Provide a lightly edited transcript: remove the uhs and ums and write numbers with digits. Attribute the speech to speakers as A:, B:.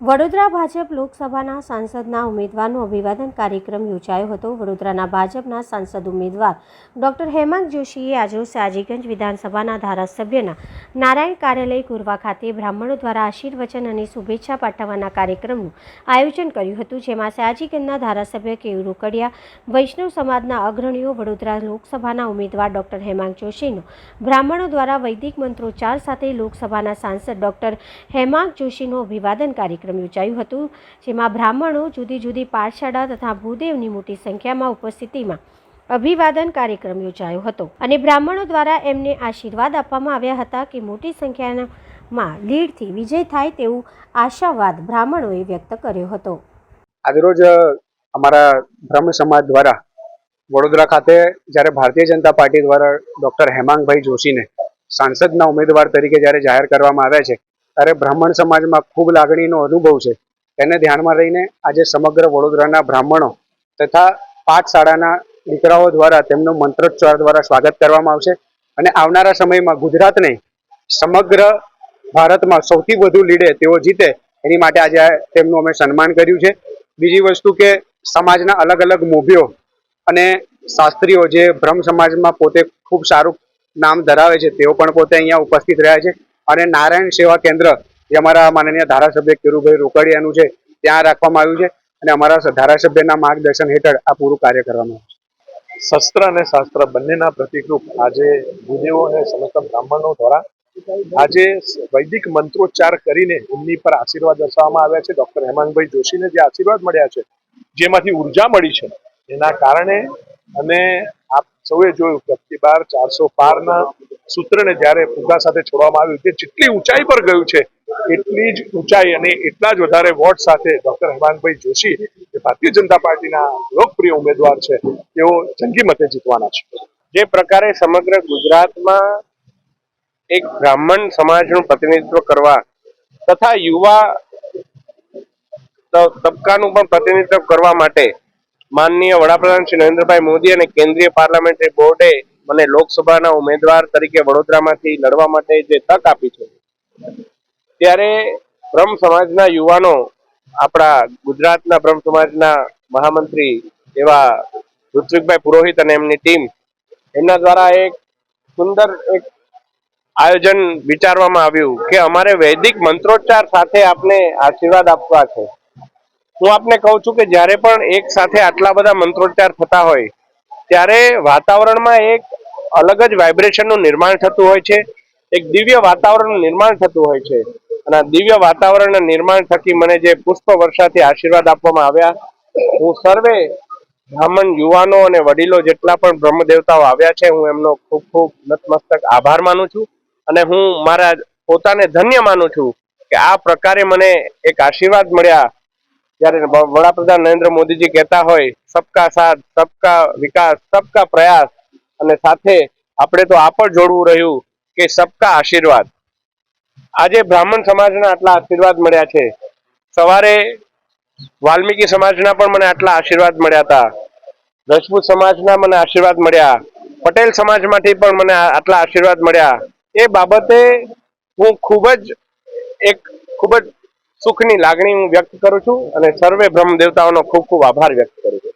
A: વડોદરા ભાજપ લોકસભાના સાંસદના ઉમેદવારનો અભિવાદન કાર્યક્રમ યોજાયો હતો। વડોદરાના ભાજપના સાંસદ ઉમેદવાર ડોક્ટર હેમાંગ જોશીએ આજરોજ સયાજીગંજ વિધાનસભાના ધારાસભ્યના નારાયણ કાર્યાલય કુરવા ખાતે બ્રાહ્મણો દ્વારા આશીર્વચન અને શુભેચ્છા પાઠવવાના કાર્યક્રમનું આયોજન કર્યું હતું, જેમાં સયાજીગંજના ધારાસભ્ય કેયુ રોકડિયા, વૈષ્ણવ સમાજના અગ્રણીઓ, વડોદરા લોકસભાના ઉમેદવાર ડોક્ટર હેમાંગ જોશીનો બ્રાહ્મણો દ્વારા વૈદિક મંત્રોચ્ચાર સાથે લોકસભાના સાંસદ ડોક્ટર હેમાંગ જોશીનો અભિવાદન કાર્યક્રમ યોજાયું હતું, જેમાં બ્રાહ્મણો, જુદી જુદી પાઠશાળા તથા ભૂદેવની મોટી સંખ્યામાં ઉપસ્થિતિમાં અભિવાદન કાર્યક્રમ યોજાયો હતો અને બ્રાહ્મણો દ્વારા એમને આશીર્વાદ આપવામાં આવ્યા હતા કે મોટી સંખ્યામાં લીડથી વિજય થાય તેવું આશાવાદ બ્રાહ્મણોએ વ્યક્ત કર્યો હતો।
B: આજરોજ અમારા બ્રહ્મ સમાજ દ્વારા વડોદરા ખાતે જ્યારે ભારતીય જનતા પાર્ટી દ્વારા ડોક્ટર હેમાંગભાઈ જોશીને સાંસદના ઉમેદવાર તરીકે જ્યારે જાહેર કરવામાં આવ્યા છે, ત્યારે બ્રાહ્મણ સમાજમાં ખૂબ લાગણીનો અનુભવ છે। તેને ધ્યાનમાં રહીને આજે સમગ્ર વડોદરાના બ્રાહ્મણો તથા પાઠશાળાના દીકરાઓ દ્વારા તેમનું મંત્રોચ્ચાર દ્વારા સ્વાગત કરવામાં આવશે અને આવનારા સમયમાં ગુજરાતને સમગ્ર ભારતમાં સૌથી વધુ લીડે તેઓ જીતે એની માટે આજે તેમનું અમે સન્માન કર્યું છે। બીજી વસ્તુ કે સમાજના અલગ અલગ મોભીઓ અને શાસ્ત્રીઓ જે બ્રહ્મ સમાજમાં પોતે ખૂબ સારું નામ ધરાવે છે તેઓ પણ પોતે અહીંયા ઉપસ્થિત રહ્યા છે અને નારાયણ સેવા કેન્દ્ર જે અમારા માનનીય ધારાસભ્ય કેરુભાઈ રોકડિયાનું છે ત્યાં રાખવામાં આવ્યું છે અને અમારા ધારાસભ્યના માર્ગદર્શન હેઠળ આ પૂરું કાર્ય કરવામાં આવ્યું છે।
C: શસ્ત્ર અને શાસ્ત્ર બંનેના પ્રતિકરૂપ આજે ભૂદેવો અને સમસ્ત બ્રાહ્મણો દ્વારા આજે વૈદિક મંત્રોચ્ચાર કરીને એમની પર આશીર્વાદ દર્શાવવામાં આવ્યા છે। ડોક્ટર હેમાંગભાઈ જોશીને જે આશીર્વાદ મળ્યા છે, જેમાંથી ઉર્જા મળી છે, એના કારણે અને આપ સૌએ જોયું કે અબકી બાર 400 પારના સૂત્રને જ્યારે ફુગા સાથે છોડવામાં આવ્યું, તે જેટલી ઊંચાઈ પર ગયું છે એટલી જ ઊંચાઈ અને એટલા જ વધારે વોટ સાથે ડોક્ટર હેમાંગભાઈ જોશી જે ભારતીય જનતા પાર્ટીના લોકપ્રિય ઉમેદવાર છે, તેઓ જંગી મતે જીતવાના છે।
D: જે પ્રકારે સમગ્ર ગુજરાતમાં એક બ્રાહ્મણ સમાજનું પ્રતિનિધિત્વ કરવા તથા યુવા તબક્કાનું પણ પ્રતિનિધિત્વ કરવા માટે માનનીય વડાપ્રધાન શ્રી નરેન્દ્રભાઈ મોદી અને કેન્દ્રીય પાર્લામેન્ટરી બોર્ડે મને લોકસભાના ઉમેદવાર તરીકે વડોદરામાંથી લડવા માટે જે તક આપી છે, ત્યારે બ્રહ્મ સમાજના યુવાનો, આપણા ગુજરાતના બ્રહ્મ સમાજના મહામંત્રી એવા ઋત્વિકભાઈ પુરોહિત અને એમની ટીમ, એમના દ્વારા એક સુંદર એક આયોજન વિચારવામાં આવ્યું કે અમારે વૈદિક મંત્રોચ્ચાર સાથે આપને આશીર્વાદ આપવા છે। હું આપને કહું છું કે જ્યારે પણ એક સાથે આટલા બધા મંત્રોચ્ચાર થતા હોય ત્યારે વાતાવરણમાં એક અલગ જ વાઇબ્રેશનનું નિર્માણ થતું હોય છે, એક દિવ્ય વાતાવરણનું નિર્માણ થતું હોય છે અને આ દિવ્ય વાતાવરણના નિર્માણ થકી મને જે પુષ્પ વર્ષાથી આશીર્વાદ આપવામાં આવ્યા, હું સર્વે બ્રાહ્મણ યુવાનો અને વડીલો જેટલા પણ બ્રહ્મ દેવતાઓ આવ્યા છે, હું એમનો ખૂબ ખૂબ નતમસ્તક આભાર માનું છું અને હું મારા પોતાને ધન્ય માનું છું કે આ પ્રકારે મને એક આશીર્વાદ મળ્યા। જ્યારે વડાપ્રધાન નરેન્દ્ર મોદીજી કહેતા હોય સબકા સાથ, સબકા વિકાસ, સબકા પ્રયાસ, અને સાથે આપણે તો આ પણ જોડવું રહ્યું કે સબકા આશીર્વાદ। આજે બ્રાહ્મણ સમાજના આટલા આશીર્વાદ મળ્યા છે, સવારે વાલ્મીકી સમાજના પણ મને આટલા આશીર્વાદ મળ્યા હતા, રજપૂત સમાજના મને આશીર્વાદ મળ્યા, પટેલ સમાજમાંથી પણ મને આટલા આશીર્વાદ મળ્યા। એ બાબતે હું ખૂબ જ સુખની લાગણી હું વ્યક્ત કરું છું અને સર્વે બ્રહ્મ દેવતાઓનો ખૂબ ખૂબ આભાર વ્યક્ત કરું છું।